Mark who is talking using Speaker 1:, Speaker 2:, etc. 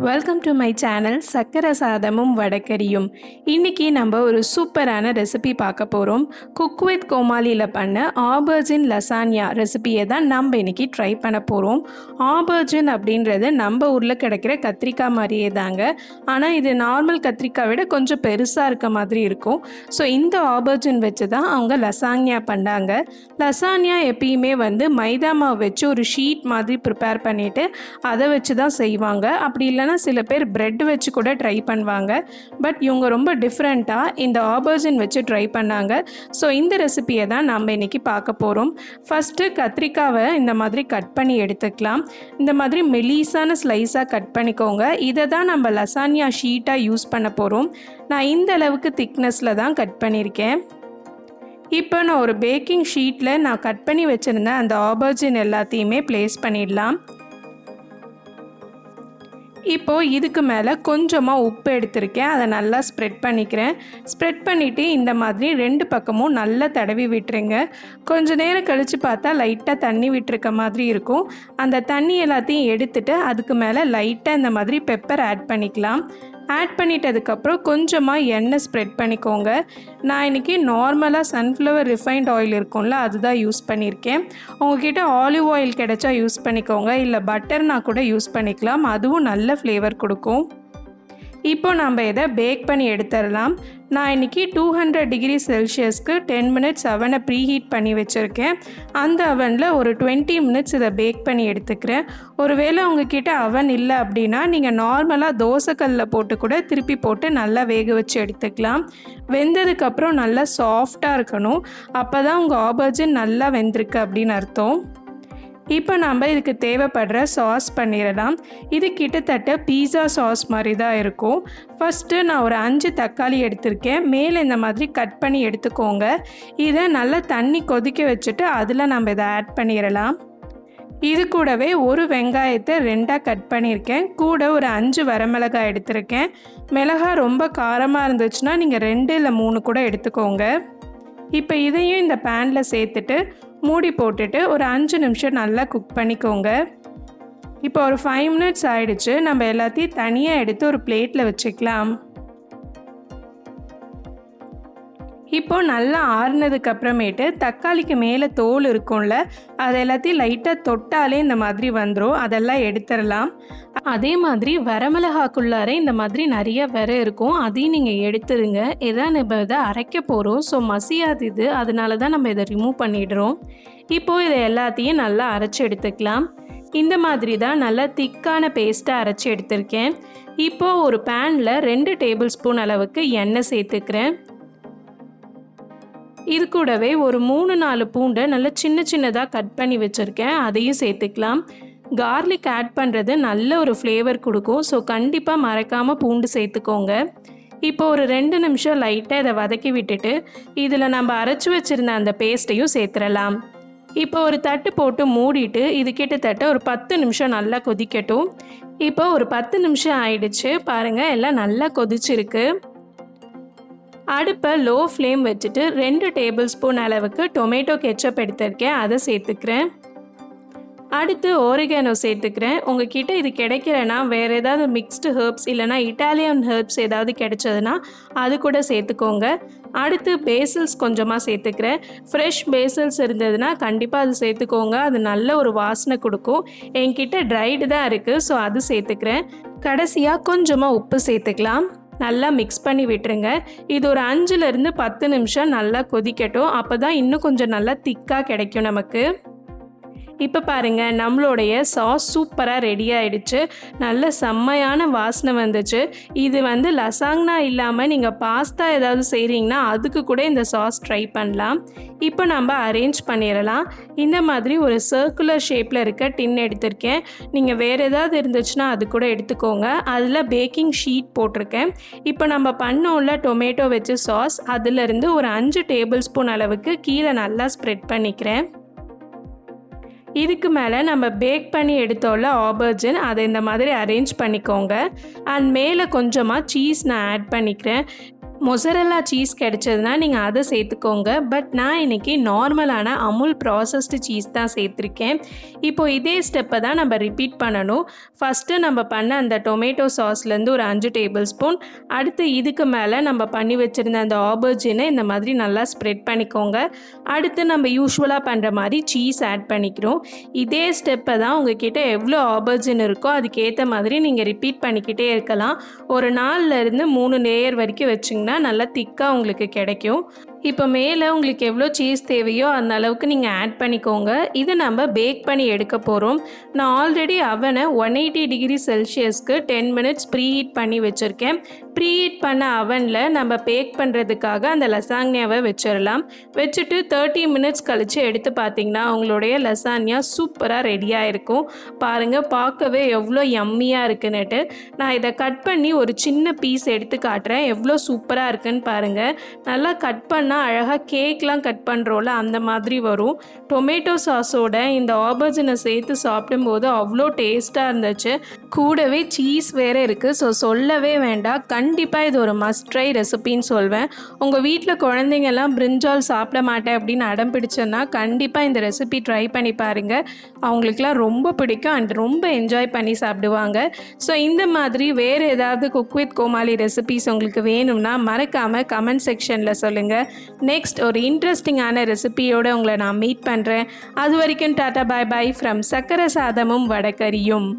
Speaker 1: Welcome to my channel SaKarasaathamum Vadakarium. இன்றைக்கி நம்ம ஒரு சூப்பரான ரெசிபி பார்க்க போகிறோம். குக் வித் கோமாலியில் பண்ண ஆபர்ஜின் லசான்யா ரெசிபியை தான் நம்ம இன்றைக்கி ட்ரை பண்ண போகிறோம். ஆபர்ஜின் அப்படின்றது நம்ம ஊரில் கிடைக்கிற கத்திரிக்காய் மாதிரியே தாங்க. ஆனால் இது நார்மல் கத்திரிக்காய் விட கொஞ்சம் பெருசாக இருக்க மாதிரி இருக்கும். ஸோ இந்த ஆபர்ஜின் வச்சு தான் அவங்க லசான்யா பண்ணாங்க. லசான்யா எப்பயுமே மைதா மாவு வச்சு ஒரு ஷீட் மாதிரி ப்ரிப்பேர் பண்ணிவிட்டு அதை வச்சு தான் செய்வாங்க. அப்படி இல்லைன்னா சில பேர் பிரெட் வச்சு கூட ட்ரை பண்ணுவாங்க. பட் இவங்க ரொம்ப டிஃப்ரெண்ட்டாக இந்த ஆபர்ஜின் வச்சு ட்ரை பண்ணாங்க. ஸோ இந்த ரெசிபியை தான் நம்ம இன்றைக்கி பார்க்க போகிறோம். ஃபஸ்ட்டு கத்திரிக்காவை இந்த மாதிரி கட் பண்ணி எடுத்துக்கலாம். இந்த மாதிரி மெலிசான ஸ்லைஸாக கட் பண்ணிக்கோங்க. இதை தான் நம்ம லசான்யா ஷீட்டாக யூஸ் பண்ண போகிறோம். நான் இந்த அளவுக்கு திக்னஸில் தான் கட் பண்ணியிருக்கேன். இப்போ நான் ஒரு பேக்கிங் ஷீட்டில் நான் கட் பண்ணி வச்சுருந்தேன் அந்த ஆபர்ஜின் எல்லாத்தையுமே ப்ளேஸ் பண்ணிடலாம். இப்போது இதுக்கு மேலே கொஞ்சமாக உப்பு எடுத்திருக்கேன். அதை நல்லா ஸ்ப்ரெட் பண்ணிக்கிறேன். ஸ்ப்ரெட் பண்ணிவிட்டு இந்த மாதிரி ரெண்டு பக்கமும் நல்லா தடவி விட்டுருங்க. கொஞ்சம் நேரம் கழித்து பார்த்தா லைட்டாக தண்ணி விட்டுருக்க மாதிரி இருக்கும். அந்த தண்ணி எல்லாத்தையும் எடுத்துகிட்டு அதுக்கு மேலே லைட்டாக இந்த மாதிரி பெப்பர் ஆட் பண்ணிக்கலாம். ஆட் பண்ணிட்டதுக்கப்புறம் கொஞ்சமாக எண்ணெய் ஸ்ப்ரெட் பண்ணிக்கோங்க. நான் இன்றைக்கி நார்மலாக சன்ஃப்ளவர் ரிஃபைண்ட் ஆயில் இருக்கும்ல அதுதான் யூஸ் பண்ணியிருக்கேன். உங்கள்கிட்ட ஆலிவ் ஆயில் கிடைச்சா யூஸ் பண்ணிக்கோங்க, இல்லை பட்டர்னா கூட யூஸ் பண்ணிக்கலாம். அதுவும் நல்ல ஃப்ளேவர் கொடுக்கும். இப்போ நம்ம இதை பேக் பண்ணி எடுத்துடலாம். நான் இன்றைக்கி 200 டிகிரி செல்சியஸ்க்கு 10 மினிட்ஸ் அவனை ப்ரீஹீட் பண்ணி வச்சுருக்கேன். அந்த அவனில் ஒரு 20 மினிட்ஸ் இதை பேக் பண்ணி எடுத்துக்கிறேன். ஒருவேளை உங்ககிட்ட அவன் இல்லை அப்படின்னா நீங்கள் நார்மலாக தோசைக்கல்லில் போட்டு கூட திருப்பி போட்டு நல்லா வேக வச்சு எடுத்துக்கலாம். வெந்ததுக்கப்புறம் நல்லா சாஃப்டாக இருக்கணும். அப்போ தான் உங்கள் ஆபர்ஜின் நல்லா வெந்திருக்கு அப்படின்னு அர்த்தம். இப்போ நம்ம இதுக்கு தேவைப்படுற சாஸ் பண்ணிடலாம். இது கிட்டத்தட்ட பீஸா சாஸ் மாதிரி தான் இருக்கும். ஃபஸ்ட்டு நான் ஒரு 5 தக்காளி எடுத்திருக்கேன். மேலே இந்த மாதிரி கட் பண்ணி எடுத்துக்கோங்க. இதை நல்லா தண்ணி கொதிக்க வச்சுட்டு அதில் நம்ம இதை ஆட் பண்ணிடலாம். இது கூடவே ஒரு வெங்காயத்தை 2ஆக கட் பண்ணியிருக்கேன். கூட ஒரு 5 வரமிளகாய் எடுத்திருக்கேன். மிளகாய் ரொம்ப காரமாக இருந்துச்சுன்னா நீங்கள் 2 இல்லை 3 கூட எடுத்துக்கோங்க. இப்போ இதையும் இந்த பேனில் சேர்த்துட்டு மூடி போட்டுட்டு ஒரு 5 நிமிஷம் நல்லா குக் பண்ணிக்கோங்க. இப்போ ஒரு 5 மினிட்ஸ் ஆயிடுச்சு. நம்ம எல்லாத்தையும் தனியாக எடுத்து ஒரு பிளேட்டில் வச்சுக்கலாம். இப்போ நல்லா ஆறுனதுக்கு அப்புறமேட்டு தக்காளிக்கு மேலே தோல் இருக்கும்ல அது எல்லாத்தையும் லைட்டாக தொட்டாலே இந்த மாதிரி வந்துடும். அதெல்லாம் எடுத்துடலாம். அதே மாதிரி வரமிளகாக்குள்ளார இந்த மாதிரி நிறைய விரை இருக்கும். அதையும் நீங்கள் எடுத்துடுங்க. இதான் நம்ம இதை அரைக்க போகிறோம். ஸோ மசியாது இது, அதனால தான் நம்ம இதை ரிமூவ் பண்ணிடுறோம். இப்போது இதை எல்லாத்தையும் நல்லா அரைச்சி எடுத்துக்கலாம். இந்த மாதிரி தான் நல்லா திக்கான பேஸ்ட்டாக அரைச்சி எடுத்திருக்கேன். இப்போது ஒரு பேனில் 2 டேபிள் ஸ்பூன் அளவுக்கு எண்ணெய் சேர்த்துக்கிறேன். இது கூடவே ஒரு 3-4 பூண்டை நல்லா சின்ன சின்னதாக கட் பண்ணி வச்சுருக்கேன். அதையும் சேர்த்துக்கலாம். கார்லிக் ஆட் பண்ணுறது நல்ல ஒரு ஃப்ளேவர் கொடுக்கும். ஸோ கண்டிப்பாக மறக்காமல் பூண்டு சேர்த்துக்கோங்க. இப்போ ஒரு 2 நிமிஷம் லைட்டாக இதை வதக்கி விட்டுட்டு இதில் நம்ம அரைச்சி வச்சுருந்த அந்த பேஸ்ட்டையும் சேர்த்துடலாம். இப்போ ஒரு தட்டு போட்டு மூடிட்டு இது கிட்டத்தட்ட ஒரு 10 நிமிஷம் நல்லா கொதிக்கட்டும். இப்போ ஒரு 10 நிமிஷம் ஆயிடுச்சு. பாருங்கள், எல்லாம் நல்லா கொதிச்சிருக்கு. அடுப்பை லோ ஃப்ளேம் வச்சுட்டு 2 டேபிள் ஸ்பூன் அளவுக்கு டொமேட்டோ கெச்சப் எடுத்திருக்கேன். அதை சேர்த்துக்கிறேன். அடுத்து oregano சேர்த்துக்கிறேன். உங்ககிட்ட இது கிடைக்கலனா வேறு ஏதாவது மிக்ஸ்டு ஹெர்ப்ஸ் இல்லைனா இட்டாலியன் ஹெர்ப்ஸ் ஏதாவது கிடைச்சதுன்னா அது கூட சேர்த்துக்கோங்க. அடுத்து பேசில்ஸ் கொஞ்சமாக சேர்த்துக்கிறேன். ஃப்ரெஷ் பேசில்ஸ் இருந்ததுன்னா கண்டிப்பாக அது சேர்த்துக்கோங்க. அது நல்ல ஒரு வாசனை கொடுக்கும். என்கிட்ட ட்ரைடு தான் இருக்குது, ஸோ அது சேர்த்துக்கிறேன். கடைசியாக கொஞ்சமாக உப்பு சேர்த்துக்கலாம். நல்லா மிக்ஸ் பண்ணி விட்டுருங்க. இது ஒரு 5லேருந்து 10 நிமிஷம் நல்லா கொதிக்கட்டும். அப்போ தான் இன்னும் கொஞ்சம் நல்லா திக்காக கிடைக்கும் நமக்கு. இப்போ பாருங்கள், நம்மளுடைய சாஸ் சூப்பராக ரெடி ஆகிடுச்சு. நல்ல செம்மையான வாசனை வந்துச்சு. இது லசாங்னா இல்லாமல் நீங்கள் பாஸ்தா ஏதாவது செய்கிறீங்கன்னா அதுக்கு கூட இந்த சாஸ் ட்ரை பண்ணலாம். இப்போ நம்ம அரேஞ்ச் பண்ணிடலாம். இந்த மாதிரி ஒரு சர்க்குலர் ஷேப்பில் இருக்க டின் எடுத்திருக்கேன். நீங்கள் வேறு ஏதாவது இருந்துச்சுன்னா அது கூட எடுத்துக்கோங்க. அதில் பேக்கிங் ஷீட் போட்டிருக்கேன். இப்போ நம்ம பண்ணோம்ல டொமேட்டோ வச்சு சாஸ், அதிலிருந்து ஒரு 5 டேபிள் ஸ்பூன் அளவுக்கு கீழே நல்லா ஸ்ப்ரெட் பண்ணிக்கிறேன். இதுக்கு மேலே நம்ம பேக் பண்ணி எடுத்தோம்ல ஆபர்ஜின், அதை இந்த மாதிரி அரேஞ்ச் பண்ணிக்கோங்க. அண்ட் மேலே கொஞ்சமாக சீஸ் நான் ஆட் பண்ணிக்கிறேன். மொசரெல்லா சீஸ் கிடைச்சதுன்னா நீங்கள் அதை சேர்த்துக்கோங்க. பட் நான் இன்றைக்கி நார்மலான அமுல் ப்ராசஸ்டு சீஸ் தான் சேர்த்துருக்கேன். இப்போது இதே ஸ்டெப்பை தான் நம்ம ரிப்பீட் பண்ணணும். ஃபஸ்ட்டு நம்ம பண்ண அந்த டொமேட்டோ சாஸ்லேருந்து ஒரு 5 டேபிள் ஸ்பூன், அடுத்து இதுக்கு மேலே நம்ம பண்ணி வச்சுருந்த அந்த ஆபர்ஜினை இந்த மாதிரி நல்லா ஸ்ப்ரெட் பண்ணிக்கோங்க. அடுத்து நம்ம யூஸ்வலாக பண்ணுற மாதிரி சீஸ் ஆட் பண்ணிக்கிறோம். இதே ஸ்டெப்பை தான் உங்ககிட்ட எவ்வளோ ஆபர்ஜின் இருக்கோ அதுக்கேற்ற மாதிரி நீங்கள் ரிப்பீட் பண்ணிக்கிட்டே இருக்கலாம். ஒரு 4லேருந்து 3 லேயர் வரைக்கும் வச்சுங்க நல்லா திக்காக உங்களுக்கு கிடைக்கும். இப்போ மேலே உங்களுக்கு எவ்வளோ சீஸ் தேவையோ அந்த அளவுக்கு நீங்கள் ஆட் பண்ணிக்கோங்க. இதை நம்ம பேக் பண்ணி எடுக்க போகிறோம். நான் ஆல்ரெடி அவனை 180 டிகிரி செல்சியஸ்க்கு 10 மினிட்ஸ் ப்ரீஹீட் பண்ணி வச்சுருக்கேன். ப்ரீஹீட் பண்ண அவனில் நம்ம பேக் பண்ணுறதுக்காக அந்த லசாங்னியாவை வச்சிடலாம். வச்சுட்டு 30 மினிட்ஸ் கழித்து எடுத்து பார்த்திங்கன்னா உங்களுடைய லசான்யா சூப்பராக ரெடியாக இருக்கும். பாருங்கள், பார்க்கவே எவ்வளோ யம்மியாக இருக்குன்னுட்டு. நான் இதை கட் பண்ணி ஒரு சின்ன பீஸ் எடுத்து காட்டுறேன். எவ்வளோ சூப்பராக இருக்குன்னு பாருங்கள். நல்லா கட் பண்ண அழகாக கேக்லாம் கட் பண்ணுறோம்ல அந்த மாதிரி வரும். டொமேட்டோ சாஸோட இந்த ஆபர்ஜினை சேர்த்து சாப்பிடும்போது அவ்வளோ டேஸ்ட்டாக இருந்துச்சு. கூடவே சீஸ் வேறு இருக்குது. ஸோ சொல்லவே வேண்டாம், கண்டிப்பாக இது ஒரு மஸ்ட் ட்ரை ரெசிபின்னு சொல்வேன். உங்கள் வீட்டில் குழந்தைங்கள்லாம் பிரிஞ்சால் சாப்பிட மாட்டேன் அப்படின்னு அடம் பிடிச்சேன்னா கண்டிப்பாக இந்த ரெசிபி ட்ரை பண்ணி பாருங்கள். அவங்களுக்குலாம் ரொம்ப பிடிக்கும் அண்ட் ரொம்ப என்ஜாய் பண்ணி சாப்பிடுவாங்க. ஸோ இந்த மாதிரி வேறு ஏதாவது குக் வித் கோமாளி ரெசிபிஸ் உங்களுக்கு வேணும்னா மறக்காமல் கமெண்ட் செக்ஷனில் சொல்லுங்கள். நெக்ஸ்ட் ஒரு இன்ட்ரெஸ்டிங்கான ரெசிபியோடு உங்களை நான் மீட் பண்ணுறேன். அது வரைக்கும் டாட்டா பாய் பாய் ஃப்ரம் சக்கர சாதமும் வடகரியும்.